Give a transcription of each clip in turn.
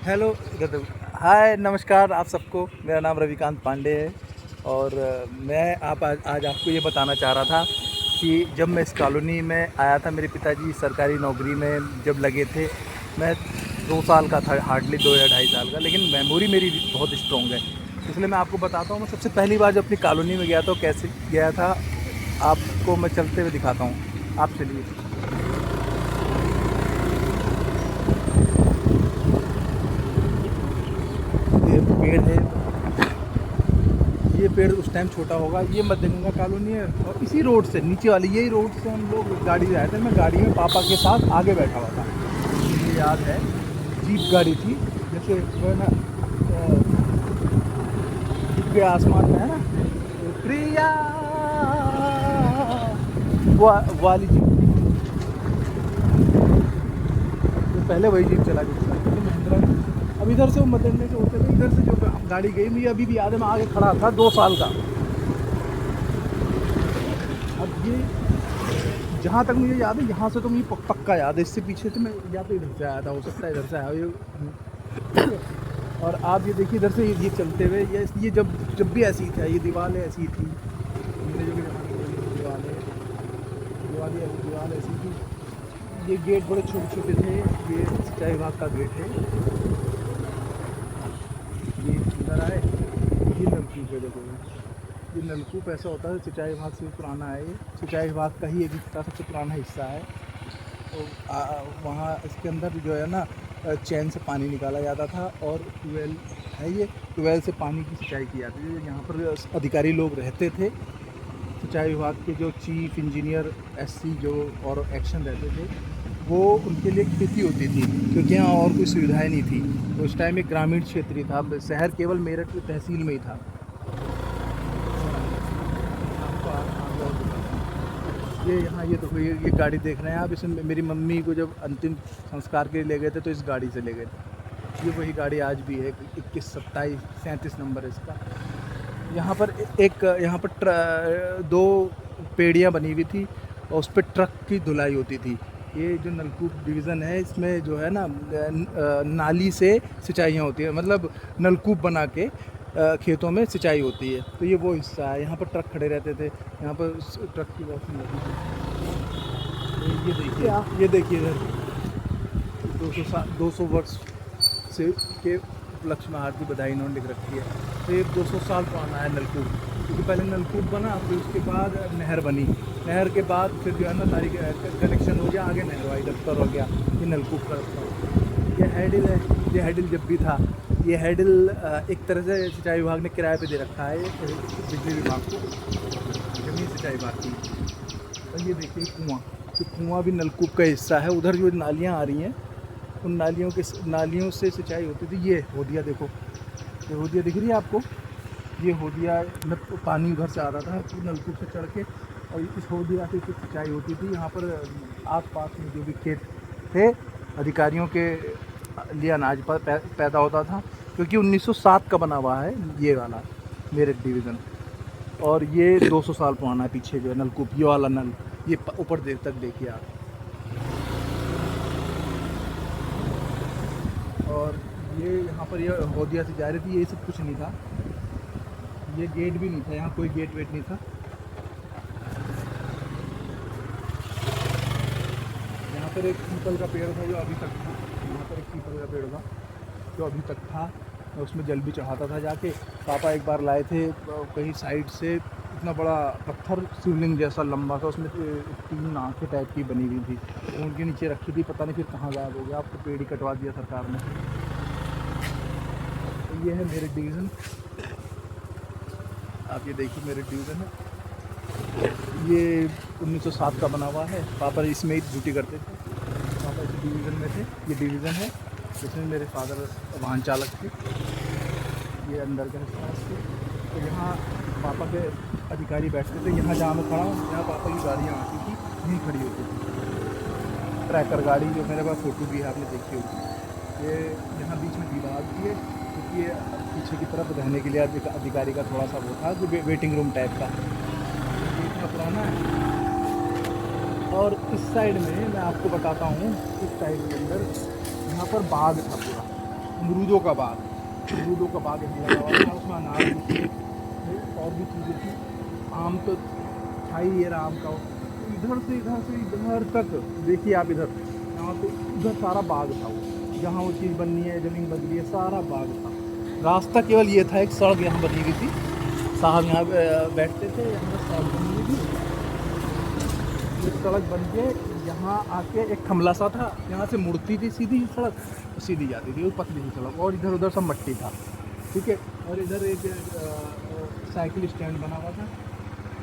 Hello, इधर देखो। हाय, नमस्कार आप सबको। मेरा नाम रविकांत पांडे है और मैं आज आपको ये बताना चाह रहा था कि जब मैं इस कॉलोनी में आया था, मेरे पिताजी सरकारी नौकरी में जब लगे थे, मैं 2 साल का था, हार्डली 2 या ढाई साल का, लेकिन मेमोरी मेरी बहुत स्ट्रॉन्ग है। इसलिए मैं आपको बताता हूँ, मैं सबसे पहली बार जब अपनी कॉलोनी में गया तो कैसे गया था, आपको मैं चलते हुए दिखाता हूँ। आप चलिए। ये पेड़ है, ये पेड़ उस टाइम छोटा होगा। ये मध्य गंगा कॉलोनी है और इसी रोड से नीचे वाली यही रोड से हम लोग गाड़ी से आए थे। मैं गाड़ी में पापा के साथ आगे बैठा हुआ था, मुझे याद है। जीप गाड़ी थी, जैसे वो है ना, जीप के आसमान में है ना, प्रिया, वो वाली जीप। तो पहले वही जीप चला करती थी, तो महिंद्रा की। अब इधर से वो मदरने से होते थे, इधर से जो गाड़ी गई, मुझे अभी भी याद है। मैं आगे खड़ा था, 2 साल का। अब ये, जहाँ तक मुझे याद है, यहाँ से तो मुझे पक्का याद है। इससे पीछे से मैं या तो इधर से आया था, हो सकता है इधर से आया ये। और आप ये देखिए, इधर से ये चलते हुए, ये जब भी ऐसी था, ये दीवारें ऐसी थी, अंग्रेजों के ज़माने की दीवार ऐसी थी। ये गेट बड़े छोटे छोटे थे। ये सिंचाई विभाग का गेट है। ये इधर आए, ये नलकूप है, देखो। ये नलकूप ऐसा होता है, सिंचाई विभाग से भी पुराना है। ये सिंचाई विभाग का ही एक हिस्सा, सबसे पुराना हिस्सा है। तो वहाँ इसके अंदर जो है ना, चैन से पानी निकाला जाता था और ट्यूबवेल है। ये ट्यूबवेल से पानी की सिंचाई की जाती है। यहाँ पर अधिकारी लोग रहते थे, सिंचाई विभाग के जो चीफ इंजीनियर, एससी जो और एक्शन रहते थे, वो उनके लिए खेती होती थी, क्योंकि यहाँ और कोई सुविधाएं नहीं थी। तो उस टाइम एक ग्रामीण क्षेत्र ही था, शहर केवल मेरठ की तहसील में ही था। ये यहाँ, ये देखो, ये गाड़ी देख रहे हैं आप। इसमें मेरी मम्मी को जब अंतिम संस्कार के लिए ले गए थे, तो इस गाड़ी से ले गए थे। ये वही गाड़ी आज भी है, 2127 नंबर है इसका। यहाँ पर यहाँ पर 2 पेड़ियाँ बनी हुई थी और उस पर ट्रक की धुलाई होती थी। ये जो नलकूप डिवीज़न है, इसमें जो है ना, नाली से सिंचाइयाँ होती है, मतलब नलकूप बना के खेतों में सिंचाई होती है। तो ये वो हिस्सा है। यहाँ पर ट्रक खड़े रहते थे, यहाँ पर ट्रक की वॉशिंग होती थी। ये देखिए इधर, 200 वर्ष से के उपलक्ष्य में हार्दिक बधाई इन्होंने लिख रखी है। तो ये 200 साल पुराना है नलकूप, क्योंकि पहले नलकूप बना, फिर उसके बाद नहर बनी। नहर के बाद फिर जो है ना, सारी कनेक्शन हो गया, आगे नहर वाई दफ्तर हो गया। ये नलकूप का रास्ता। ये हैडिल है। ये हैडिल जब भी था, ये हैडिल एक तरह से सिंचाई विभाग ने किराए पे दे रखा है, बिजली विभाग को, जमीन सिंचाई विभाग की। और ये देखिए कुआँ, ये कुआँ भी नलकूप का हिस्सा है। उधर जो नालियाँ आ रही हैं, उन नालियों से सिंचाई होती थी। ये होदिया देखो, ये होदिया दिख रही है आपको? ये होदिया में पानी उधर से आता था, तो नलकूप से चढ़ के, और इस होदिया से कुछ सिंचाई होती थी। यहाँ पर आस-पास में जो भी खेत थे, अधिकारियों के लिए अनाज पैदा होता था, क्योंकि 1907 का बना हुआ है ये वाला मेरठ डिवीज़न। और ये 200 साल पुराना है। पीछे जो है नलकूप, ये वाला नल, ये ऊपर देर तक देखिए आप। और ये यहाँ पर ये होदिया से जा रही थी, ये सब कुछ नहीं था। ये गेट भी नहीं था, यहाँ कोई गेट वेट नहीं था। यहाँ पर एक पीपल का पेड़ था जो अभी तक था। यहाँ पर एक पीपल का पेड़ था जो अभी तक था। मैं उसमें जल भी चढ़ाता था जाके। पापा एक बार लाए थे कहीं साइड से, इतना बड़ा पत्थर, शिवलिंग जैसा लंबा था, उसमें 3 आँखें टाइप की बनी हुई थी। तो उनके नीचे रखी थी, पता नहीं फिर कहाँ गायब हो गया। अब तो पेड़ ही कटवा दिया सरकार ने। तो ये है मेरठ डिवीज़न। आप ये देखिए, मेरठ डिवीज़न है। ये 1907 का बना हुआ है। पापा इसमें ही ड्यूटी करते थे, पापा इस डिवीज़न में थे। ये डिवीज़न है जिसमें मेरे फादर वाहन चालक थे। ये अंदर का हिस्सा है इसके। तो यहाँ पापा के अधिकारी बैठते थे। यहाँ जहाँ मैं खड़ा हूँ, यहाँ पापा की गाड़ियाँ आती थी, यहीं खड़ी होती थी। ट्रैकर गाड़ी, जो मेरे पास फ़ोटो भी है, आपने देखी होगी। ये यहाँ बीच में दीवार थी, क्योंकि ये पीछे की तरफ रहने के लिए अधिकारी का थोड़ा सा वो था, जो वेटिंग रूम टाइप का। ये इतना पुराना है। और इस साइड में मैं आपको बताता हूँ, इस साइड के अंदर यहाँ पर बाग था पूरा। अमरूदों का बाग, अमरूदों का बाग यहाँ लगा हुआ था, उसमें अनार भी थे और भी चीज़ें थी। आम तो था ही, ये आम का। इधर से इधर तक देखिए आप, इधर यहाँ पे इधर सारा बाग था वो, जहाँ वो चीज़ बननी है, ज़मीन बन रही है, सारा बाग था। रास्ता केवल ये था, एक सड़क यहाँ बनी हुई थी, साहब यहाँ बैठते थे, यहाँ पर सड़क बनी हुई थी। ये सड़क बन के यहाँ आके एक खमला सा था, यहाँ से मुड़ती थी सीधी सड़क, सीधी जाती थी, वो पतली सी सड़क, और इधर उधर सब मट्टी था, ठीक है। और इधर एक साइकिल स्टैंड बना हुआ था,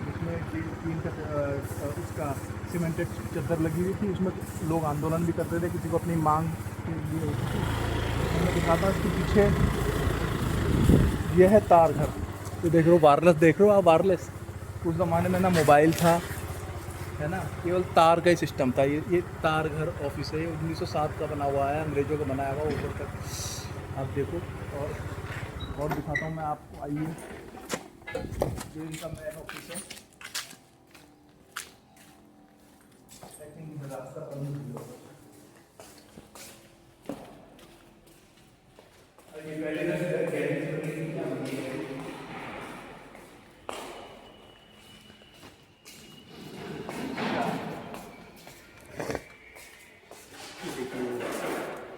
जिसमें तीन का उसका सीमेंटेड चादर लगी हुई थी, उसमें लोग आंदोलन भी करते थे, किसी को अपनी मांग के लिए होती थी। मैं दिखाता उसके पीछे, यह है तार घर, तो देख रहे हो वायरलेस, देख रहे हो आप वायरलेस। उस ज़माने में ना मोबाइल था, है ना, केवल तार का ही सिस्टम था। ये तार घर ऑफिस है, 1907 का बना हुआ है, अंग्रेज़ों का बनाया हुआ ऊपर तक, आप देखो। और दिखाता हूँ मैं आपको, आइए, जो इनका मेन ऑफिस है। रास्ता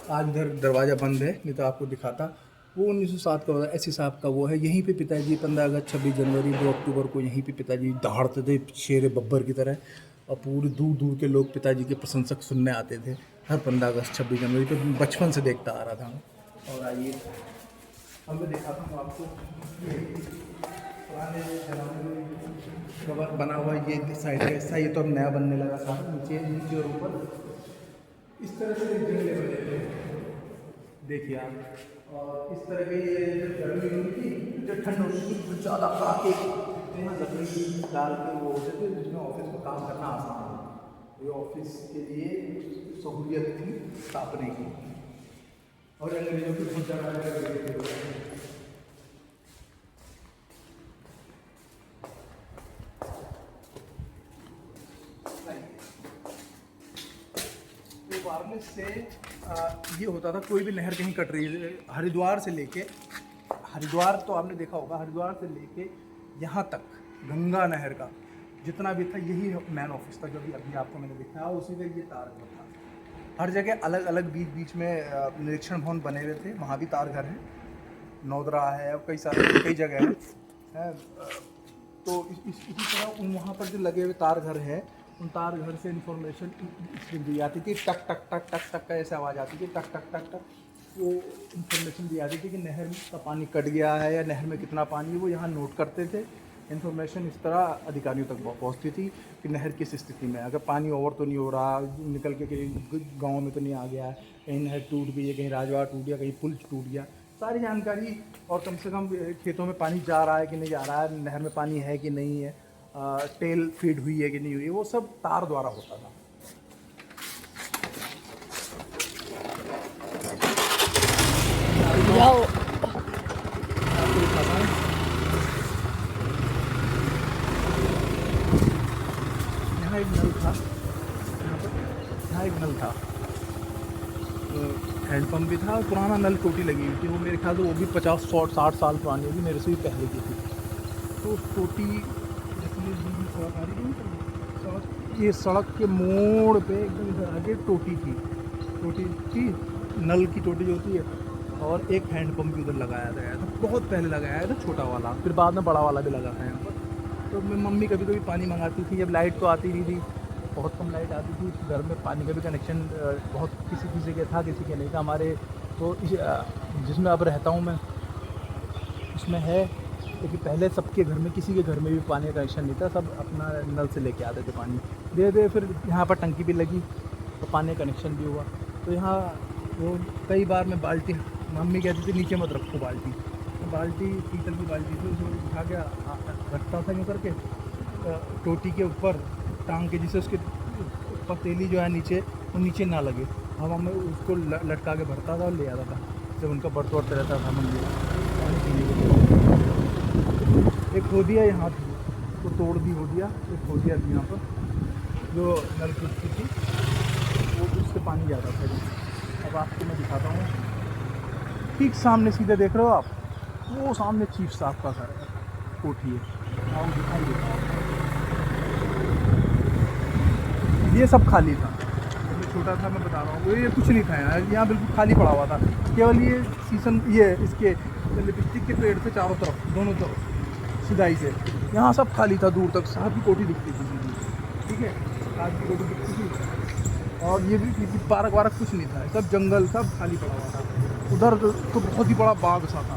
आज इधर दरवाज़ा बंद है, नहीं तो आपको दिखाता। वो 1907 का ऐसी साहब का वो है। यहीं पे पिताजी 15 अगस्त 26 जनवरी 2 अक्टूबर को यहीं पे पिताजी दहाड़ते थे शेर बब्बर की तरह, और पूरे दूर दूर के लोग पिताजी के प्रशंसक सुनने आते थे हर 15 अगस्त 26 जनवरी पे, बचपन से देखता आ रहा था मैं। और आइए अब मैं दिखाता हूँ आपको, पुराने ज़माने में कवर बना हुआ ये साइड का हिस्सा, ये तो अब नया बनने लगा था, नीचे और ऊपर इस तरह से जंगले बने थे, देखिए आप। और इस तरह के ये गर्मी होती थी, जब ठंड होती थी तो ज़्यादा काके लकड़ी डाल के वो होते थे, जिसमें ऑफिस में काम करना आसान हो। ये ऑफिस के लिए सहूलियत थी स्थापने की, और अंग्रेजों की बहुत ज़्यादा वायरलेस से ये होता था, कोई भी नहर कहीं कट रही है, हरिद्वार से लेके, हरिद्वार तो आपने देखा होगा, हरिद्वार से लेके यहाँ तक गंगा नहर का जितना भी था, यही मेन ऑफिस था जो भी अभी आपको मैंने दिखाया, उसी का ये तार घर था। हर जगह अलग अलग बीच बीच में निरीक्षण भवन बने हुए थे, वहाँ भी तार घर है, नौदरा है, कई सारे कई जगह है। तो इसी तरह वहाँ पर जो लगे हुए तार घर है, उन तार घर से इन्फॉर्मेशन दी आती थी, टक टक टक टक टक का ऐसे आवाज़ आती थी, टक टक टक टक, वो इन्फॉर्मेशन दी आती थी कि नहर का पानी कट गया है या नहर में कितना पानी है, वो यहाँ नोट करते थे। इन्फॉर्मेशन इस तरह अधिकारियों तक पहुँचती थी कि नहर किस स्थिति में, अगर पानी ओवर तो नहीं हो रहा, निकल के कहीं गाँव में तो नहीं आ गया, कहीं नहर टूट गई है, कहीं राजवाड़ टूट गया, कहीं पुल टूट गया, सारी जानकारी। और कम से कम खेतों में पानी जा रहा है कि नहीं जा रहा है, नहर में पानी है कि नहीं है, टेल फीड हुई है कि नहीं हुई है, वो सब तार द्वारा होता था। यहाँ एक नल था, यहाँ एक नल था, हैंडपम्प भी था, और पुराना नल टोटी लगी हुई थी, वो मेरे ख्याल से वो भी 50-60 साल पुरानी होगी, मेरे से भी पहले की थी। तो उस टोटी, सड़क आ रही है, ये सड़क के मोड़ पे एकदम इधर आगे टोटी थी, नल की टोटी जो होती है, और एक हैंडपम्प भी उधर लगाया गया था, बहुत पहले लगाया था छोटा वाला, फिर बाद में बड़ा वाला भी लगा था यहाँ पर। तो मैं मम्मी कभी कभी पानी मंगाती थी, जब लाइट तो आती नहीं थी, बहुत कम लाइट आती थी, घर में पानी का भी कनेक्शन बहुत किसी के था, किसी के नहीं था। हमारे तो जिसमें अब रहता हूँ मैं, उसमें है, क्योंकि पहले सबके घर में, किसी के घर में भी पानी का कनेक्शन नहीं था, सब अपना नल से लेके आते थे पानी, दे फिर यहाँ पर टंकी भी लगी तो पानी कनेक्शन भी हुआ। तो यहाँ वो कई बार मैं बाल्टी, मम्मी कहती थी नीचे मत रखो बाल्टी, तो बाल्टी पीतल की बाल्टी थी, उसमें उठा के रखता था यूँ करके टोटी के ऊपर टांग के, जिससे उसके पतीली जो है नीचे, वो नीचे ना लगे, हवा में उसको लटका के भरता था और ले आता था, जब उनका बर्त वर्त रहता था मम्मी पानी पीने के लिए। एक होदिया यहाँ थी, तो तोड़ दी होदिया, एक होदिया थी यहाँ पर जो नलकूप की थी, वो उससे पानी जाता था। अब आपको मैं दिखाता हूँ, ठीक सामने सीधे देख रहे हो आप, वो सामने चीफ साहब का घर है, कोठी है। आओ दिखाई देता हूँ। ये सब खाली था, ये छोटा था, मैं बता रहा हूँ, ये कुछ नहीं था यहाँ बिल्कुल खाली पड़ा हुआ था। केवल ये शीशम, ये इसके लिपस्टिक के पेड़ थे चारों तरफ, दोनों तरफ सिधाई से, यहाँ सब खाली था। दूर तक साहब की कोठी दिखती थी, ठीक है, साहब की कोठी दिखती थी। और ये भी पार्क वार्क कुछ नहीं था, सब जंगल, सब खाली पड़ा हुआ था। उधर तो बहुत ही बड़ा बाग सा था,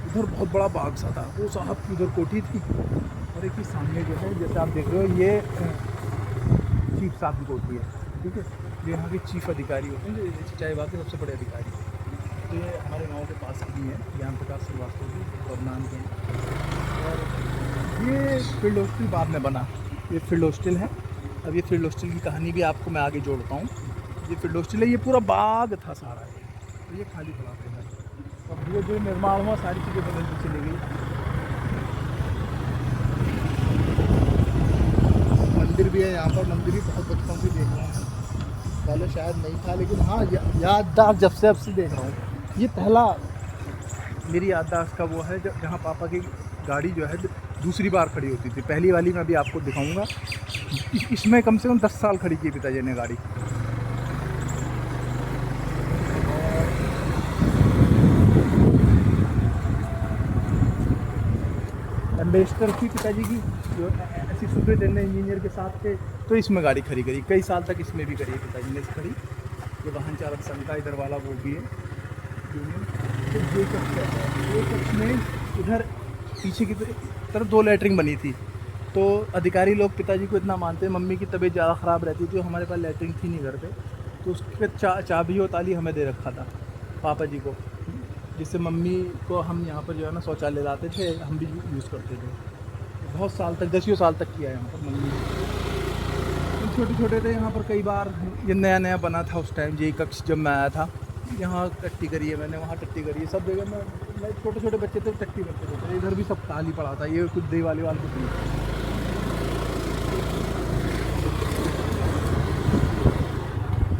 उधर बहुत बड़ा बाग सा था, वो साहब की उधर कोठी थी। और एक ही सामने जो है, जैसे आप देख रहे हो, ये चीफ साहब की कोठी है, ठीक है। जो यहाँ के चीफ अधिकारी होते हैं, जो सिंचाई विभाग के सबसे बड़े अधिकारी। तो ये हमारे गांव के पास ही है, ज्ञान प्रकाश श्रीवास्तव जी बदनाम के। और ये फील्ड हॉस्टल बाद में बना, ये फील्ड हॉस्टल है। अब ये फील्ड हॉस्टल की कहानी भी आपको मैं आगे जोड़ता हूँ। ये फील्ड हॉस्टल है, ये पूरा बाग था सारा, तो ये खाली पड़ा था। अब धीरे धीरे निर्माण हुआ, सारी चीज़ें बदलती चली गई। मंदिर भी है यहाँ पर, मंदिर भी बहुत बचपन से देख रहा हूँ, पहले शायद नहीं था, लेकिन हाँ याददाश्त जब से देख रहा हूँ। ये पहला मेरी याददाश्त का वो है जहाँ पापा की गाड़ी जो है दूसरी बार खड़ी होती थी। पहली वाली मैं अभी आपको दिखाऊंगा, इसमें कम से कम 10 साल खड़ी की पिताजी ने गाड़ी। एम्बेसडर थी पिताजी की, जो ऐसी सुपरिटेंडेंट इंजीनियर के साथ थे, तो इसमें गाड़ी खड़ी करी, कई साल तक इसमें भी करी है पिताजी ने खड़ी। ये वाहन चालक संघ का इधर वाला वो भी है यूनियन। तो ये कक्ष है, ये कक्ष में इधर पीछे की तरफ 2 लैटरिन बनी थी। तो अधिकारी लोग पिताजी को इतना मानते हैं, मम्मी की तबीयत ज़्यादा ख़राब रहती थी, हमारे पास लैटरिन थी नहीं घर पे, तो उसके चाबी और ताली हमें दे रखा था पापा जी को, जिससे मम्मी को हम यहाँ पर जो है ना शौचालय लाते थे, हम भी यूज़ करते थे। बहुत साल तक, 10 साल तक किया है यहाँ पर मम्मी। छोटे छोटे थे यहाँ पर, कई बार ये नया नया बना था उस टाइम, यही कक्ष जब मैं आया था, यहाँ टट्टी करी है मैंने, वहाँ टट्टी करी है, सब जगह मैं छोटे छोटे बच्चे थे टट्टी करते थे। इधर भी सब खाली पड़ा था, ये कुछ दे वाले कुछ नहीं।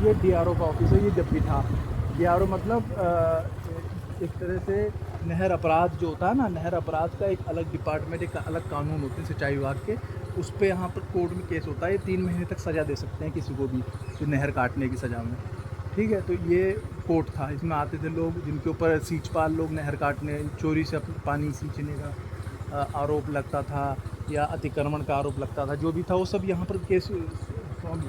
ये DRO का ऑफिस है, ये जब भी था। DRO मतलब एक तरह से नहर अपराध जो होता है ना, नहर अपराध का एक अलग डिपार्टमेंट, एक अलग कानून होते हैं सिंचाई विभाग के, उस पर यहाँ पर कोर्ट में केस होता है। 3 महीने तक सज़ा दे सकते हैं किसी को भी, जो नहर काटने की सज़ा में, ठीक है। तो ये कोर्ट था, इसमें आते थे लोग जिनके ऊपर सींचपाल लोग नहर काटने, चोरी से पानी सींचने का आरोप लगता था, या अतिक्रमण का आरोप लगता था, जो भी था वो सब यहाँ पर केस सॉल्व होता है।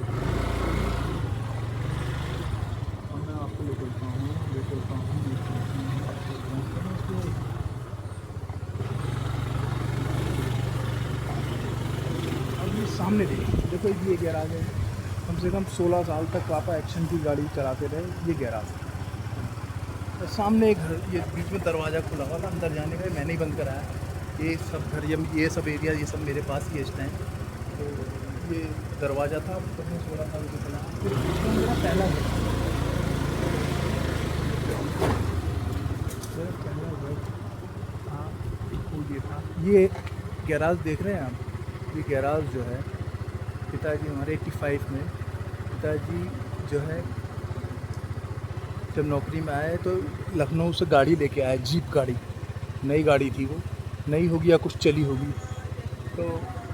मैं आपको ले चलता हूँ। सामने देखो ये गैराज है, कम से कम 16 साल तक पापा एक्शन की गाड़ी चलाते रहे। ये गैराज और सामने एक घर, ये बीच में दरवाज़ा खुला हुआ था अंदर जाने का, मैंने ही बंद कराया। ये सब घर, ये सब एरिया, ये सब मेरे पास ही है इस टाइम। तो ये दरवाज़ा था, तो 16 साल से चला। फिर मेरा पहला घर, हाँ ये था। ये गैराज देख रहे हैं आप, ये गैराज जो है पिताजी हमारे 85 में, पिताजी जो है जब नौकरी में आए तो लखनऊ से गाड़ी लेके आए, जीप गाड़ी, नई गाड़ी थी वो, नई होगी या कुछ चली होगी। तो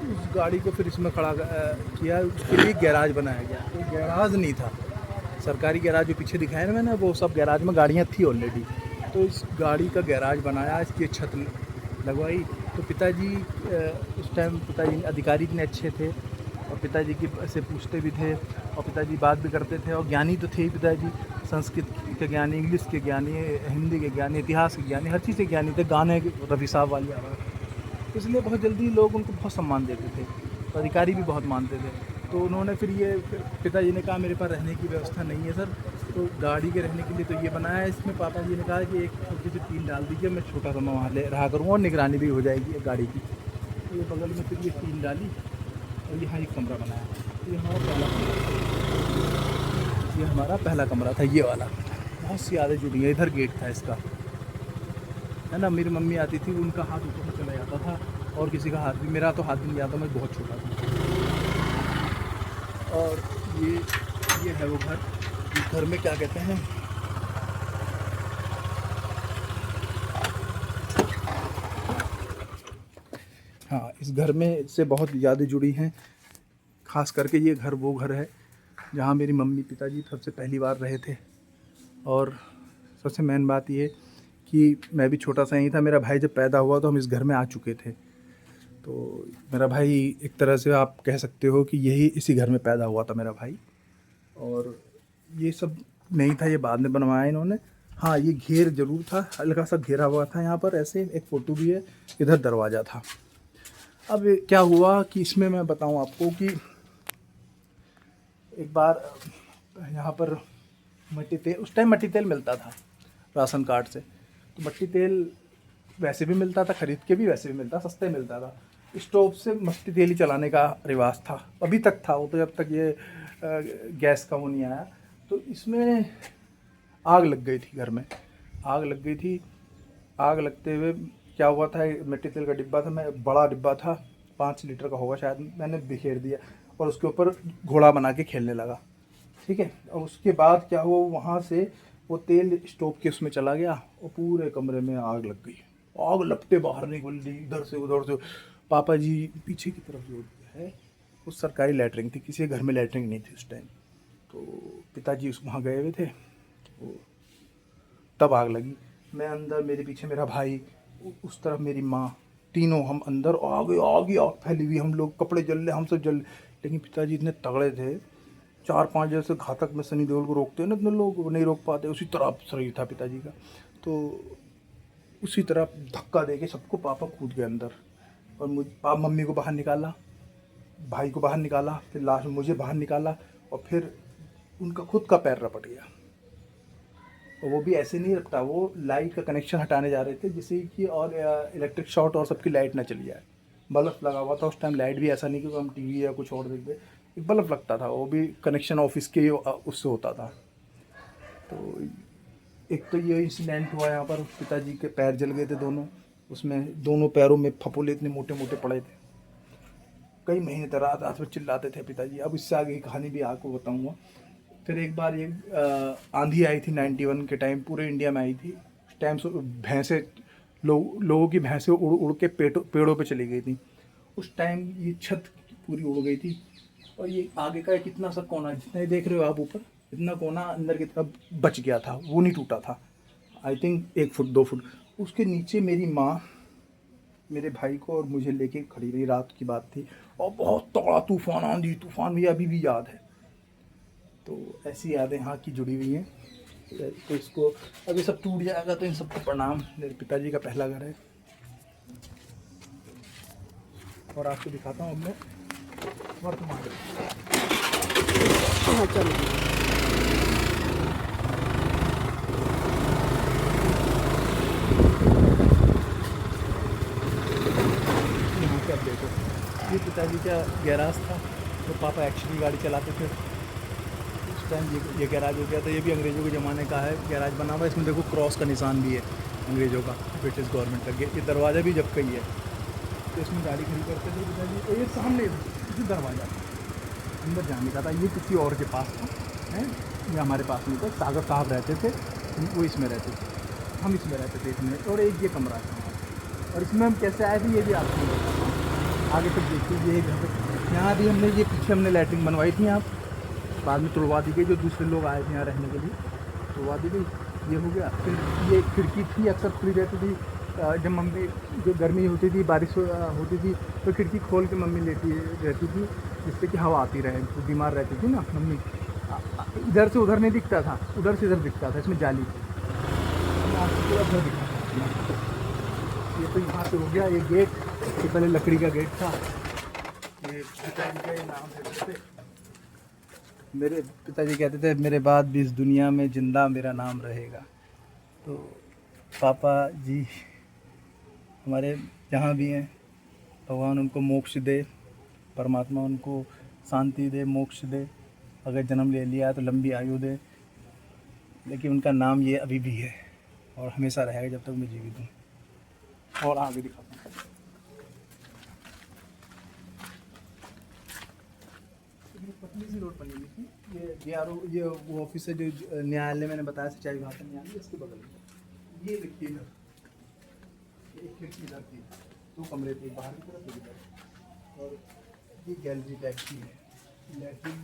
उस गाड़ी को फिर इसमें खड़ा किया, उसके लिए गैराज बनाया गया। तो गैराज नहीं था, सरकारी गैराज जो पीछे दिखाया ना मैंने, वो सब गैराज में गाड़ियाँ थी ऑलरेडी। तो इस गाड़ी का गैराज बनाया, इसकी छत लगवाई। तो पिताजी उस टाइम पिताजी अधिकारी इतने अच्छे थे, और पिताजी की से पूछते भी थे, और पिताजी बात भी करते थे, और ज्ञानी तो थे ही पिताजी, संस्कृत के ज्ञानी, इंग्लिश के ज्ञानी, हिंदी के ज्ञानी, इतिहास के ज्ञानी, हर चीज़ के ज्ञानी थे, गाने के रफ़ी साहब वाली आवाज़। तो इसलिए बहुत जल्दी लोग उनको बहुत सम्मान देते थे, तो अधिकारी भी बहुत मानते थे। तो उन्होंने फिर पिताजी ने कहा मेरे पास रहने की व्यवस्था नहीं है सर, तो गाड़ी के रहने के लिए तो ये बनाया है। इसमें पापा जी ने कहा कि एक छोटी सी टीन डाल दीजिए, मैं छोटा सा मैं वहाँ ले रहा करूँगा, और निगरानी भी हो जाएगी गाड़ी की। तो ये बगल में फिर ये टीन डाली, और यहाँ एक कमरा बनाया। तो ये हमारा पहला कमरा था, ये वाला। बहुत सी यादें जुड़ी हैं, इधर गेट था इसका, है ना। मेरी मम्मी आती थी, उनका हाथ ऊपर से चला जाता था, और किसी का हाथ भी, मेरा तो हाथ भी नहीं आता, मैं बहुत छोटा था। और ये है वो घर, इस घर में क्या कहते हैं, हाँ, इस घर में से बहुत यादें जुड़ी हैं। ख़ास करके ये घर वो घर है जहाँ मेरी मम्मी पिताजी सबसे पहली बार रहे थे। और सबसे मेन बात ये कि मैं भी छोटा सा ही था, मेरा भाई जब पैदा हुआ तो हम इस घर में आ चुके थे। तो मेरा भाई एक तरह से आप कह सकते हो कि यही इसी घर में पैदा हुआ था मेरा भाई। और ये सब नहीं था, ये बाद में बनवाया इन्होंने। हाँ, ये घेर ज़रूर था, हल्का सा घेरा हुआ था यहाँ पर, ऐसे एक फ़ोटो भी है, इधर दरवाज़ा था। अब क्या हुआ कि इसमें मैं बताऊँ आपको कि एक बार यहाँ पर मट्टी तेल, उस टाइम मट्टी तेल मिलता था राशन कार्ड से, तो मट्टी तेल वैसे भी मिलता था, ख़रीद के भी वैसे भी मिलता, सस्ते मिलता था। स्टोव से मट्टी तेल ही चलाने का रिवाज था, अभी तक था वो, तो जब तक ये गैस का वो नहीं आया। तो इसमें आग लग गई थी घर में, आग लग गई थी। आग लगते हुए क्या हुआ था, मिट्टी तेल का डिब्बा था, मैं बड़ा डिब्बा था, 5 लीटर का होगा शायद, मैंने बिखेर दिया और उसके ऊपर घोड़ा बना के खेलने लगा। ठीक है, और उसके बाद क्या हुआ, वहाँ से वो तेल स्टोव के उसमें चला गया और पूरे कमरे में आग लग गई। आग लपटे बाहर निकल ली इधर से उधर से। पापा जी पीछे की तरफ जो है वो सरकारी लैटरिन थी, किसी के घर में लैटरिन नहीं थी उस टाइम। तो पिताजी उस वहाँ गए हुए थे, तो तब आग लगी। मैं अंदर, मेरे पीछे मेरा भाई, उस तरफ मेरी माँ, तीनों हम अंदर। आगे आगे आग फैली हुई, हम लोग कपड़े जल रहे, हम सब जल। लेकिन पिताजी इतने तगड़े थे, 4-5 जैसे घातक में सनी देओल को रोकते हैं ना इतने लोग, वो नहीं रोक पाते, उसी तरह शरीर था पिताजी का। तो उसी तरह धक्का दे के सबको पापा कूद गए अंदर, और मम्मी को बाहर निकाला, भाई को बाहर निकाला, फिर लास्ट में मुझे बाहर निकाला, और फिर उनका खुद का पैर रपट गया। और वो भी ऐसे नहीं रखता, वो लाइट का कनेक्शन हटाने जा रहे थे जिससे कि और इलेक्ट्रिक शॉर्ट और सबकी लाइट ना चली जाए। बल्ब लगा हुआ था उस टाइम, लाइट भी ऐसा नहीं कि हम टीवी या कुछ और देखते, एक बल्ब लगता था, वो भी कनेक्शन ऑफिस के उससे होता था। तो एक तो ये इंसिडेंट हुआ यहाँ पर, पिताजी के पैर जल गए थे दोनों, उसमें दोनों पैरों में फफोले इतने मोटे मोटे पड़े थे। कई महीने तक रात रात में चिल्लाते थे पिताजी। अब इससे आगे की कहानी भी आपको बताऊँगा। फिर एक बार ये आंधी आई थी 91 के टाइम, पूरे इंडिया में आई थी। उस टाइम से भैंसें, लोगों की भैंसें उड़ उड़ के पेड़ों पे चली गई थी। उस टाइम ये छत पूरी उड़ गई थी, और ये आगे का कितना सा कोना, जितना ही देख रहे हो आप ऊपर, इतना कोना अंदर की तरफ बच गया था, वो नहीं टूटा था। I think 1 foot 2 foot. उसके नीचे मेरी माँ मेरे भाई को और मुझे लेके खड़ी रही, रात की बात थी, और बहुत तगड़ा तूफान, आंधी तूफान, मुझे अभी भी याद है। तो ऐसी यादें यहाँ की जुड़ी हुई हैं। तो इसको अभी सब टूट जाएगा, तो इन सबको प्रणाम। मेरे पिताजी का पहला घर है। और आपको दिखाता हूँ अब मैं वर्तमान। हाँ चलो, यहाँ पे अब देखो, ये पिताजी का गैराज था, तो पापा एक्चुअली गाड़ी चलाते थे। उस टाइम ये गैराज हो गया था, ये भी अंग्रेज़ों के ज़माने का है गैराज बना हुआ। इसमें देखो क्रॉस का निशान भी है अंग्रेज़ों का, ब्रिटिश गवर्नमेंट का। ये दरवाज़ा भी जब का ही है। तो इसमें गाड़ी खड़ी करते थे पिताजी, और ये सामने इसी दरवाज़ा अंदर जाने का था। ये किसी और के पास था, है, ये हमारे पास नहीं था। सागर साहब रहते थे, वो इसमें रहते थे, हम इसमें रहते थे इसमें। और एक ये कमरा था, और इसमें हम कैसे आए थे ये भी आपको बताता हूँ। आगे तक देखिए, ये घर, यहाँ भी हमने, ये पीछे हमने लैट्रिन बनवाई थी यहाँ, बाद में तुड़वा दी गई, जो दूसरे लोग आए थे यहाँ रहने के लिए, तुड़वा दी गई। ये हो गया। फिर ये खिड़की थी, अक्सर खुली रहती थी। जब मम्मी, जो गर्मी होती थी, बारिश होती थी, तो खिड़की खोल के मम्मी लेती रहती थी, जिससे कि हवा आती रहे। तो बीमार रहती थी ना मम्मी। इधर से उधर नहीं दिखता था, उधर से इधर दिखता था, इसमें जाली थी। मैं आपको पूरा घर दिखाता हूँ। ये तो यहाँ से हो गया। ये गेट, ये पहले लकड़ी का गेट था। ये पिताजी का नाम है, मेरे पिताजी कहते थे मेरे बाद भी इस दुनिया में ज़िंदा मेरा नाम रहेगा। तो पापा जी हमारे जहाँ भी हैं, भगवान उनको मोक्ष दे, परमात्मा उनको शांति दे, मोक्ष दे। अगर जन्म ले लिया तो लंबी आयु दे, लेकिन उनका नाम ये अभी भी है और हमेशा रहेगा जब तक मैं जीवित हूँ। और आगे दिखाता हूँ। पतली सी रोड बनी हुई थी। ये वो ऑफिस है जो न्यायालय, मैंने बताया सिंचाई विभाग का न्यायालय, इसके बगल में। ये देखिए इधर एक खिड़की इधर थी, दो कमरे थे, बाहर की तरफ एक इधर। और ये गैलरी टाइप की है, लैट्रिन,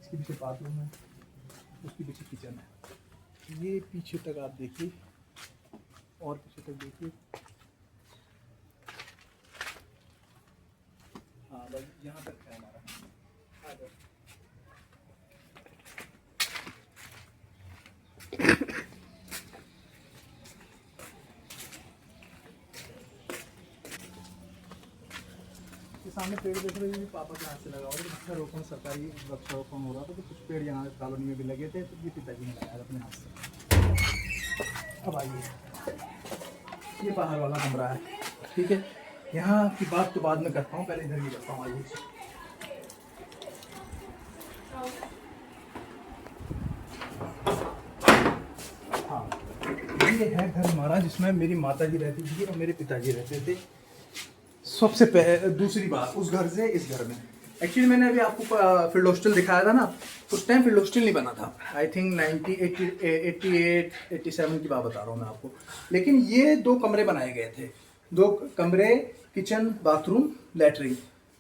इसके पीछे बाथरूम है, उसके पीछे किचन है। ये पीछे तक आप देखिए, और पीछे तक देखिए। हाँ बस यहाँ तक है हमारा। ये सामने पेड़ देख रहे हैं, पापा के हाथ से लगा हुआ है। वृक्षारोपण, सरकारी वृक्षारोपण हो रहा था, तो कुछ पेड़ यहाँ कॉलोनी में भी लगे थे, तो ये पिताजी ने लगाया अपने हाथ से। अब आइए, ये बाहर वाला कमरा है, ठीक है। यहाँ की बात तो बाद में करता हूँ, पहले इधर ही करता हूँ। आइए, हाँ, ये है घर हमारा, जिसमें मेरी माता जी रहती थी और मेरे पिताजी रहते थे। सबसे दूसरी बात, उस घर से इस घर में, एक्चुअली मैंने अभी आपको फील्ड हॉस्टल दिखाया था ना, उस टाइम फील्ड हॉस्टल नहीं बना था। आई थिंक 87 की बात बता रहा हूँ मैं आपको। लेकिन ये 2 कमरे बनाए गए थे, 2 कमरे, किचन, बाथरूम, लैट्रिन।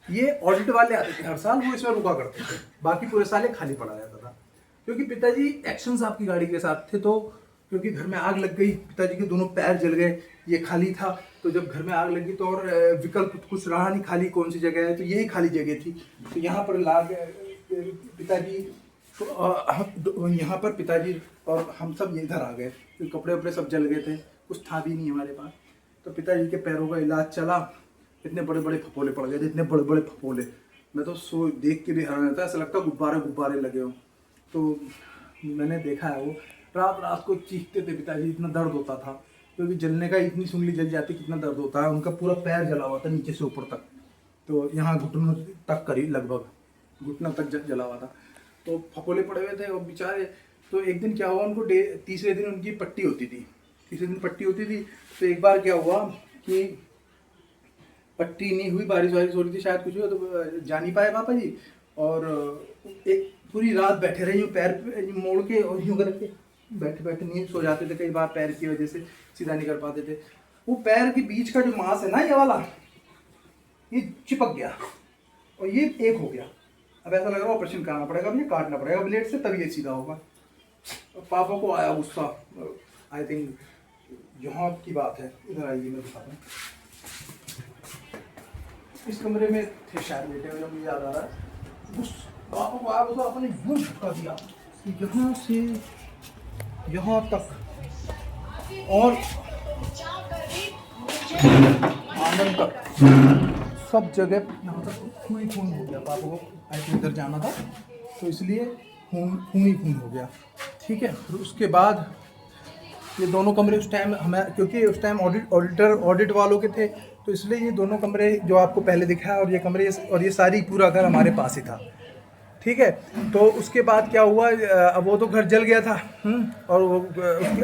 ये ऑडिट वाले आते थे हर साल, वो इसमें रुका करते थे, बाकी पूरे साल ये खाली पड़ा रहता था। क्योंकि पिताजी एक्शन साहब की गाड़ी के साथ थे, तो क्योंकि घर में आग लग गई, पिताजी के दोनों पैर जल गए, ये खाली था, तो जब घर में आग लगी तो और विकल्प कुछ रहा नहीं, खाली कौन सी जगह है, तो यही खाली जगह थी। तो यहाँ पर पिताजी, यहाँ पर पिताजी और हम सब इधर आ गए, तो कपड़े वपड़े सब जल गए थे, कुछ था भी नहीं हमारे पास। तो पिताजी के पैरों का इलाज चला, इतने बड़े बड़े फपोले पड़ गए थे, इतने बड़े बड़े फपोले, मैं तो देख के भी हैरान रहता, ऐसा लगता गुब्बारे गुब्बारे लगे हों। तो मैंने देखा है, वो रात रात को चीखते थे पिताजी, इतना दर्द होता था, क्योंकि जलने का, इतनी सुंगली जल जाती, कितना दर्द होता है। उनका पूरा पैर जला हुआ था नीचे से ऊपर तक, तो यहाँ घुटनों तक करीब, लगभग घुटना तक जला हुआ था, तो फपोले पड़े हुए थे और बेचारे। तो एक दिन क्या हुआ, उनको तीसरे दिन उनकी पट्टी होती थी, तीसरे दिन पट्टी होती थी। तो एक बार क्या हुआ कि पट्टी नहीं हुई, बारिश वारिश हो रही थी शायद, कुछ हुआ, तो जा नहीं पाए पापा जी, और एक पूरी रात बैठे रहे, यूँ पैर मोड़ के और यूँ करके बैठे बैठे नींद सो जाते थे, कई बार पैर की वजह से सीधा नहीं कर पाते थे। वो पैर के बीच का जो मांस है ना, ये वाला, ये चिपक गया और ये एक हो गया। अब ऐसा लग रहा है ऑपरेशन कराना पड़ेगा, अब ये काटना पड़ेगा ब्लेड से, तभी ये सीधा होगा। पापा को आया गुस्सा, आई थिंक यहाँ की बात है, इधर आइए मैं दिखाता हूँ। इस कमरे में थे शायद बेटे, मुझे मुझे याद आ रहा है। पापा को आया गुस्सा, अपने यूँ झटका दिया, यहाँ से यहाँ तक, और आंगन तक, सब जगह यहाँ तक खून ही खून हो गया। पापा को आई इधर जाना था, तो इसलिए खून ही खून हो गया, ठीक है। फिर उसके बाद ये दोनों कमरे उस टाइम हमें, क्योंकि उस टाइम ऑडिट वालों के थे, तो इसलिए ये दोनों कमरे जो आपको पहले दिखाया, और ये कमरे और ये सारी पूरा घर हमारे पास ही था, ठीक है। तो उसके बाद क्या हुआ, अब वो तो घर जल गया था, और वो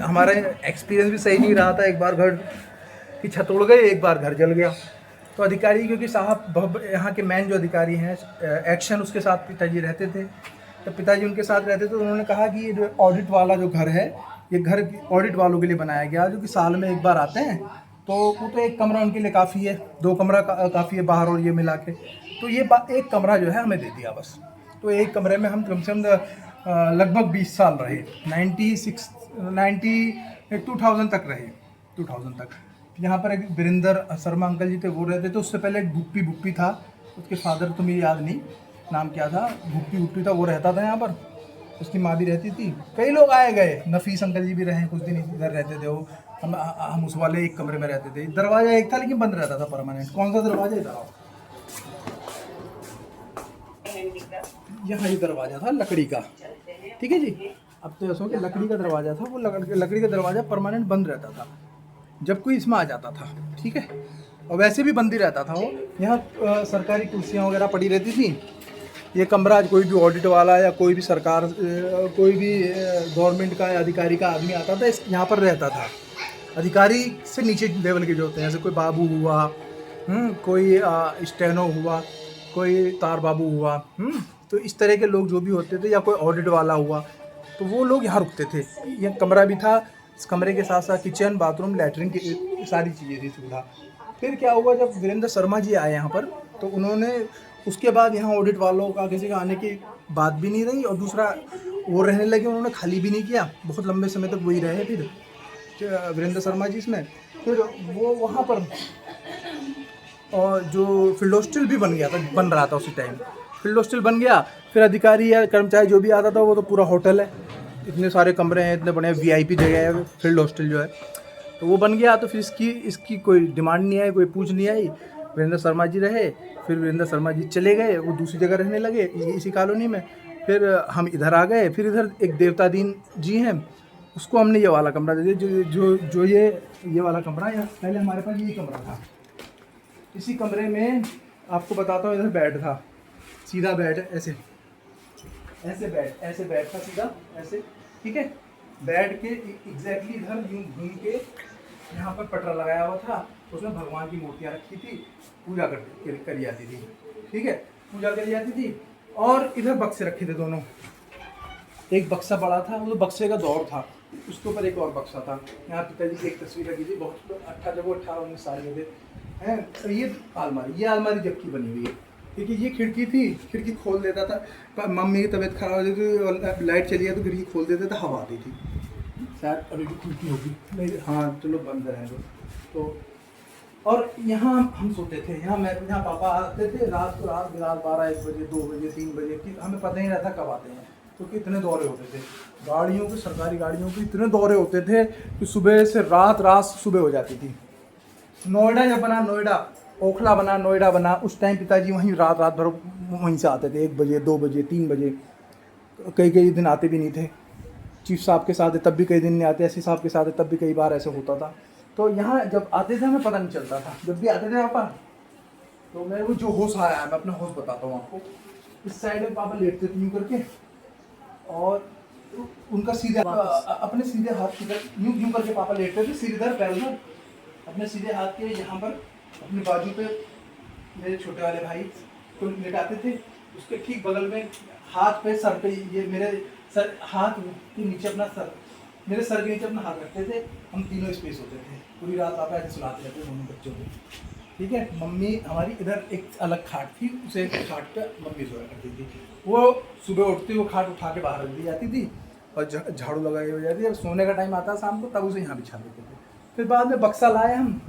हमारा एक्सपीरियंस भी सही नहीं रहा था। एक बार घर की छत उड़ गई, एक बार घर जल गया। तो अधिकारी, क्योंकि साहब यहाँ के मेन जो अधिकारी हैं एक्शन, उसके साथ पिताजी रहते थे, तो पिताजी उनके साथ रहते थे। तो उन्होंने कहा कि ये जो ऑडिट वाला जो घर है, ये घर ऑडिट वालों के लिए बनाया गया, जो कि साल में एक बार आते हैं, तो वो तो एक कमरा उनके लिए काफ़ी है, 2 कमरा काफ़ी है बाहर और ये मिला के। तो ये एक कमरा जो है हमें दे दिया बस। तो एक कमरे में हम कम से कम लगभग 20 साल रहे, 2000 तक रहे, 2000 तक। यहाँ पर एक वीरेंद्र शर्मा अंकल जी थे, वो रहते थे। उससे पहले एक भुप्पी था, उसके फादर तो मुझे याद नहीं नाम क्या था, भुप्पी था, वो रहता था यहाँ पर। उसकी माँ भी रहती थी, कई लोग आए गए, नफीस अंकल जी भी रहे कुछ दिन, इधर रहते थे वो। हम उस वाले एक कमरे में रहते थे। दरवाज़ा एक था लेकिन बंद रहता था परमानेंट। कौन सा दरवाज़ा? इधर आओ, यहाँ ये दरवाज़ा था लकड़ी का, ठीक है जी। अब तो ऐसा हो कि लकड़ी का दरवाज़ा था, वो लकड़ी का दरवाज़ा परमानेंट बंद रहता था जब कोई इसमें आ जाता था, ठीक है। और वैसे भी बंद ही रहता था वो। यहाँ सरकारी कुर्सियाँ वगैरह पड़ी रहती थी। ये कमरा कोई भी ऑडिट वाला या कोई भी सरकार, कोई भी गवर्नमेंट का अधिकारी का आदमी आता था, यहाँ पर रहता था। अधिकारी से नीचे लेवल के जो होते हैं, जैसे कोई बाबू हुआ, कोई स्टेनो हुआ, कोई तार बाबू हुआ, तो इस तरह के लोग जो भी होते थे, या कोई ऑडिट वाला हुआ, तो वो लोग यहाँ रुकते थे। यह कमरा भी था, इस कमरे के साथ साथ किचन, बाथरूम, लैट्रिन की सारी चीज़ें थी, सुविधा। फिर क्या हुआ, जब वीरेंद्र शर्मा जी आए यहाँ पर, तो उन्होंने उसके बाद यहाँ ऑडिट वालों का किसी का आने की बात भी नहीं रही, और दूसरा वो रहने लगे, उन्होंने खाली भी नहीं किया, बहुत लंबे समय तक वही रहे फिर वीरेंद्र शर्मा जी इसमें। फिर वो वहाँ पर और जो फील्ड हॉस्टल भी बन गया था, बन रहा था उसी टाइम फील्ड हॉस्टल बन गया। फिर अधिकारी या कर्मचारी जो भी आता था, वो तो पूरा होटल है, इतने सारे कमरे हैं, इतने बड़े VIP जगह है फील्ड हॉस्टल जो है, तो वो बन गया। तो फिर इसकी कोई डिमांड नहीं आई, कोई पूछ नहीं आई, वीरेंद्र शर्मा जी रहे। फिर वीरेंद्र शर्मा जी चले गए, वो दूसरी जगह रहने लगे इसी कॉलोनी में। फिर हम इधर आ गए। फिर इधर एक देवतादीन जी हैं, उसको हमने ये वाला कमरा दे दिया, जो ये वाला कमरा है। पहले हमारे पास यही कमरा था। इसी कमरे में आपको बताता हूँ, इधर बेड था, सीधा बेड, ऐसे बेड था सीधा ऐसे, ठीक है। बेड के एग्जैक्टली इधर यूं घूम के यहाँ पर पटरा लगाया हुआ था, उसमें भगवान की मूर्तियाँ रखी थी, पूजा करी जाती थी, ठीक है, पूजा करी जाती थी। और इधर बक्से रखे थे दोनों, एक बक्सा बड़ा था, वो बक्से का दौर था, उसके ऊपर एक और बक्सा था। यहाँ पिताजी की एक तस्वीर रखी थी, बहुत 18-19 साल के थे हैं। तो ये अलमारी जब की बनी हुई है, क्योंकि ये खिड़की थी, खिड़की खोल देता था, मम्मी की तबीयत खराब हो जाती थी और लाइट चली गई तो खिड़की खोल देते थे, हवा आती थी। शायद अभी भी खिड़की होगी, नहीं, हाँ चलो बंद रहेंगे। तो और यहाँ हम सोते थे, यहाँ पापा आते थे रात 12-1 बजे, 2 बजे, 3 बजे की, हमें पता ही नहीं रहता कब आते हैं, क्योंकि इतने दौरे होते थे गाड़ियों के, सरकारी गाड़ियों के इतने दौरे होते थे कि सुबह से रात सुबह हो जाती थी। नोएडा जब बना, ओखला बना, नोएडा बना, उस टाइम पिताजी वहीं रात भर वहीं से आते थे, 1 बजे, 2 बजे, 3 बजे, कई दिन आते भी नहीं थे। चीफ साहब के साथ तब भी कई दिन नहीं आते, एसपी साहब के साथ तब भी कई बार ऐसे होता था। तो यहाँ जब आते थे हमें पता नहीं चलता था, जब भी आते थे पापा, तो मेरे को जो होश आया है मैं अपना होश बताता हूँ आपको। इस साइड में पापा लेटते थे यूँ करके, और उनका सीधे अपने सीधे हाथ की तरफ यूँ करके पापा लेटते थे, सीधे पैर उधर, अपने सीधे हाथ के यहाँ पर अपने बाजू पे मेरे छोटे वाले भाई को लेटाते थे, उसके ठीक बगल में हाथ पे, सर पे, ये मेरे सर, हाथ के नीचे अपना सर, मेरे सर के नीचे अपना हाथ रखते थे। हम तीनों स्पेस होते थे, पूरी रात पापा ऐसे सुलाते रहते दोनों बच्चों को, ठीक है। मम्मी हमारी इधर एक अलग खाट थी, उसे खाट पे मम्मी सोया करती थी। वो सुबह उठती वो खाट उठा के बाहर रख दी जाती थी और झाड़ू लगाई हो जाती है। सोने का टाइम आता शाम को, तब उसे यहाँ बिछा देते थे। फिर बाद में बक्सा लाए हम,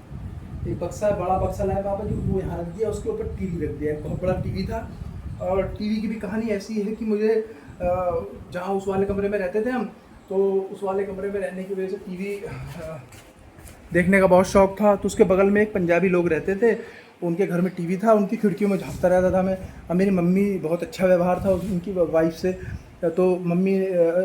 एक बड़ा बक्सा लाया पापा जी, वो यहाँ रख दिया, उसके ऊपर टीवी रख दिया, बहुत बड़ा टीवी था। और टीवी की भी कहानी ऐसी है कि मुझे जहाँ उस वाले कमरे में रहते थे हम, तो उस वाले कमरे में रहने की वजह से टीवी देखने का बहुत शौक़ था। तो उसके बगल में एक पंजाबी लोग रहते थे, उनके घर में टीवी था, उनकी खिड़कियों में झाँकता रहता था मैं। और मेरी मम्मी, बहुत अच्छा व्यवहार था उनकी वाइफ से, तो मम्मी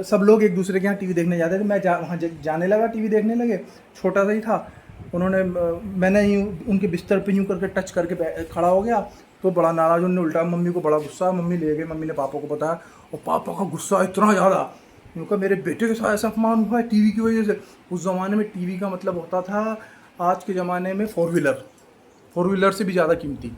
सब लोग एक दूसरे के यहाँ टीवी देखने जाते थे। मैं वहाँ जाने लगा, टीवी देखने लगे, छोटा सा ही था। मैंने यूँ उनके बिस्तर पे यूँ करके टच करके खड़ा हो गया, तो बड़ा नाराज़, उन्होंने उल्टा, मम्मी को बड़ा गुस्सा, मम्मी ले गई, मम्मी ने पापा को बताया, और पापा का गुस्सा इतना ज़्यादा, क्योंकि मेरे बेटे के साथ ऐसा अपमान हुआ है टीवी की वजह से। उस ज़माने में टीवी का मतलब होता था, आज के ज़माने में फोर व्हीलर से भी ज़्यादा कीमती।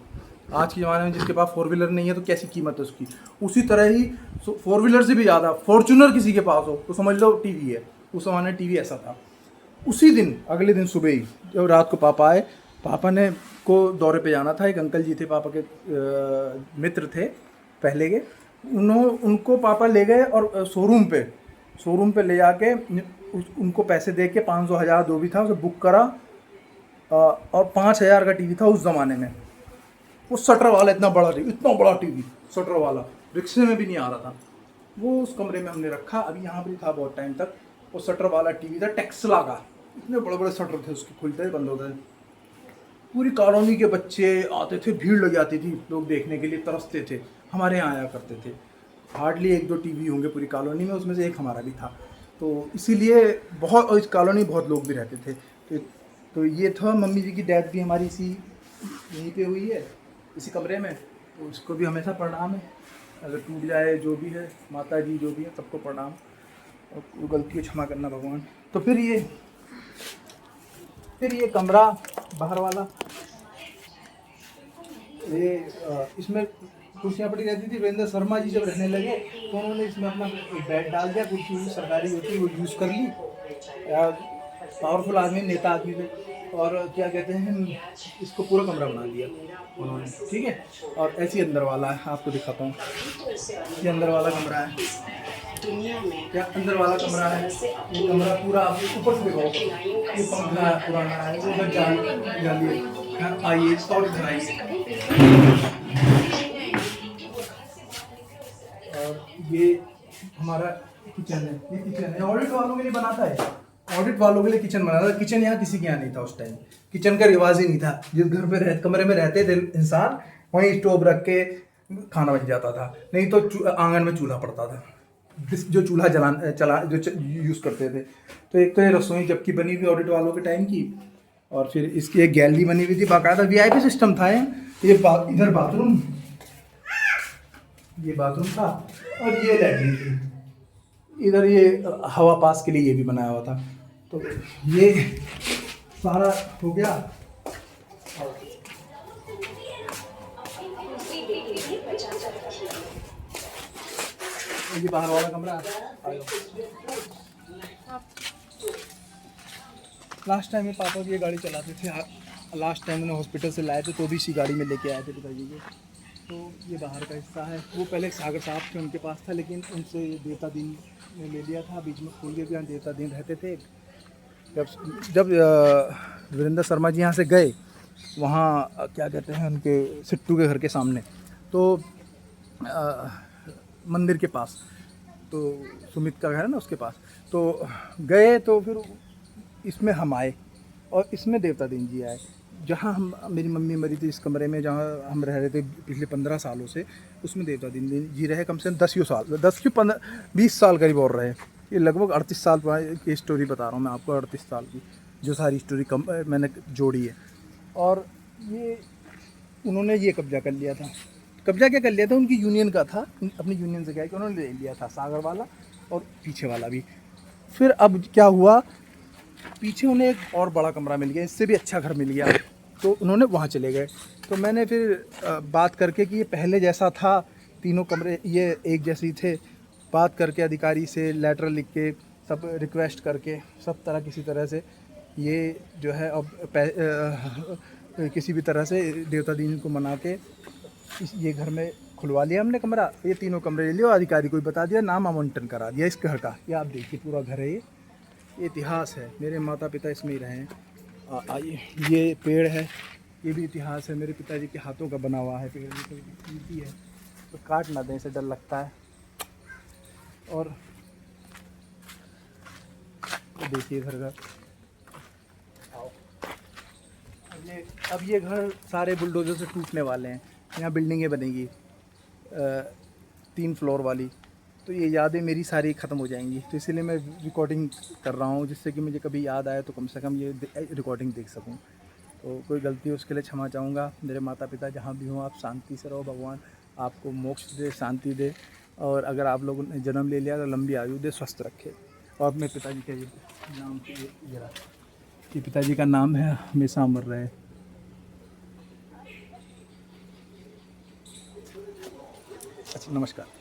आज के ज़माने में जिसके पास 4 व्हीलर नहीं है तो कैसी कीमत है उसकी, उसी तरह ही 4 व्हीलर से भी ज़्यादा फॉर्चूनर किसी के पास हो तो समझ लो टीवी है। उस ज़माने में टीवी ऐसा था। उसी दिन, अगले दिन सुबह ही जब रात को पापा आए, पापा ने को दौरे पे जाना था, एक अंकल जी थे पापा के, मित्र थे पहले के, उनको पापा ले गए और शोरूम पे ले जाके उनको पैसे दे के 500-1000 जो भी था उसे बुक करा, और 5000 का टीवी था उस ज़माने में। वो शटर वाला इतना बड़ा टीवी शटर वाला, रिक्शे में भी नहीं आ रहा था। वो उस कमरे में हमने रखा, अभी यहाँ पर ही था बहुत टाइम तक। वो शटर वाला टीवी था टेक्सला का, इतने बड़े बड़े शटर थे उसके, खुलते बंद होते। पूरी कॉलोनी के बच्चे आते थे, भीड़ लग जाती थी, लोग देखने के लिए तरसते थे, हमारे यहाँ आया करते थे। हार्डली 1-2 टीवी होंगे पूरी कॉलोनी में, उसमें से एक हमारा भी था। तो इसीलिए बहुत, और इस कॉलोनी बहुत लोग भी रहते थे। तो ये था, मम्मी जी की डेथ भी हमारी यहीं पे हुई है, इसी कमरे में। तो उसको भी हमेशा प्रणाम है, अगर टूट जाए जो भी है, माता जी जो भी है सबको प्रणाम, और गलती क्षमा करना भगवान। तो फिर ये कमरा बाहर वाला, ये इसमें कुर्सियाँ पड़ी रहती थी। वीरेंद्र शर्मा जी जब रहने लगे तो उन्होंने इसमें अपना बेड डाल दिया, कुर्सी सरकारी होती वो यूज़ कर ली। पावरफुल आदमी, नेता आदमी थे। और क्या कहते हैं, इसको पूरा कमरा बना दिया उन्होंने, ठीक है। और ऐसी अंदर वाला है, आपको दिखाता हूँ, ये अंदर वाला कमरा है, क्या अंदर वाला कमरा है। ये कमरा पूरा आप ऊपर से देखो, ये पंखा है पुराना है, वो उधर जालिए। हाँ, आइए और इधर आइए। और ये हमारा किचन है, ये किचन है, ऑडिट वालों के लिए बनाता है, ऑडिट वालों के लिए किचन बना था। किचन यहाँ किसी के यहाँ नहीं था उस टाइम, किचन का रिवाज ही नहीं था। जिस घर पे कमरे में रहते थे इंसान, वहीं स्टोव रख के खाना बन जाता था, नहीं तो आंगन में चूल्हा पड़ता था, जो चूल्हा जो यूज़ करते थे। तो एक तो ये रसोई जबकि बनी हुई ऑडिट वालों के टाइम की, और फिर इसकी एक गैलरी बनी हुई थी, बाकायदा वीआईपी सिस्टम था। ये इधर बाथरूम, ये बाथरूम था, और ये लैट्रिन थी। इधर ये हवा पास के लिए ये भी बनाया हुआ था। तो ये सारा हो गया। ये बाहर वाला कमरा। लास्ट टाइम में पापा की ये गाड़ी चलाते थे, लास्ट टाइम उन्हें हॉस्पिटल से लाए थे तो भी इसी गाड़ी में लेके आए थे पिताजी को। तो ये बाहर का हिस्सा है। वो पहले सागर साहब थे, उनके पास था, लेकिन उनसे देवता दिन ने ले लिया था, बीच में खोल के भी यहाँ देवता दिन रहते थे। जब वीरेंद्र शर्मा जी यहाँ से गए, वहाँ क्या कहते हैं, उनके सिट्टू के घर के सामने, तो मंदिर के पास, तो सुमित का घर है ना, उसके पास तो गए। तो फिर इसमें हम आए और इसमें देवता दीन जी आए। जहाँ हम, मेरी मम्मी मरी थी इस कमरे में जहाँ हम रह रहे थे पिछले 15 सालों से, उसमें देवता दीन जी रहे कम से कम 20 साल करीब और रहे। ये लगभग 38 साल की स्टोरी बता रहा हूँ मैं आपको, 38 साल की जो सारी स्टोरी मैंने जोड़ी है। और ये उन्होंने ये कब्जा कर लिया था। कब्जा क्या कर लिया था, उनकी यूनियन का था, अपनी यूनियन से क्या है कि उन्होंने ले लिया था सागर वाला और पीछे वाला भी। फिर अब क्या हुआ, पीछे उन्हें एक और बड़ा कमरा मिल गया, इससे भी अच्छा घर मिल गया, तो उन्होंने वहाँ चले गए। तो मैंने फिर बात करके कि ये पहले जैसा था, तीनों कमरे ये एक जैसे ही थे, बात करके अधिकारी से लेटर लिख के, सब रिक्वेस्ट करके, सब तरह किसी तरह से ये जो है अब किसी भी तरह से देवता दीन को मना के ये घर में खुलवा लिया हमने कमरा। ये तीनों कमरे ले लिया, अधिकारी को भी बता दिया, नाम आवंटन करा दिया इस घर का। ये आप देखिए पूरा घर है, ये इतिहास है, मेरे माता पिता इसमें ही रहे हैं। ये पेड़ है, ये भी इतिहास है, मेरे पिताजी के हाथों का बना हुआ है पेड़, भी कीमती है, तो काट ना दें, इसे डर लगता है। और तो देखिए इधर घर, आओ, अब ये घर सारे बुलडोजर से टूटने वाले हैं। यहाँ बिल्डिंगें बनेगी 3 फ्लोर वाली, तो ये यादें मेरी सारी ख़त्म हो जाएंगी। तो इसीलिए मैं रिकॉर्डिंग कर रहा हूँ, जिससे कि मुझे कभी याद आए तो कम से कम ये रिकॉर्डिंग देख सकूँ। तो कोई गलती हो उसके लिए क्षमा चाहूँगा। मेरे माता पिता जहाँ भी हों, आप शांति से रहो, भगवान आपको मोक्ष दे, शांति दे, और अगर आप लोगों ने जन्म ले लिया तो लंबी आयु दे, स्वस्थ रखे। और अपने पिताजी का ये नाम, ये पिताजी का नाम है, हमेशा अमर रहे। अच्छा, नमस्कार।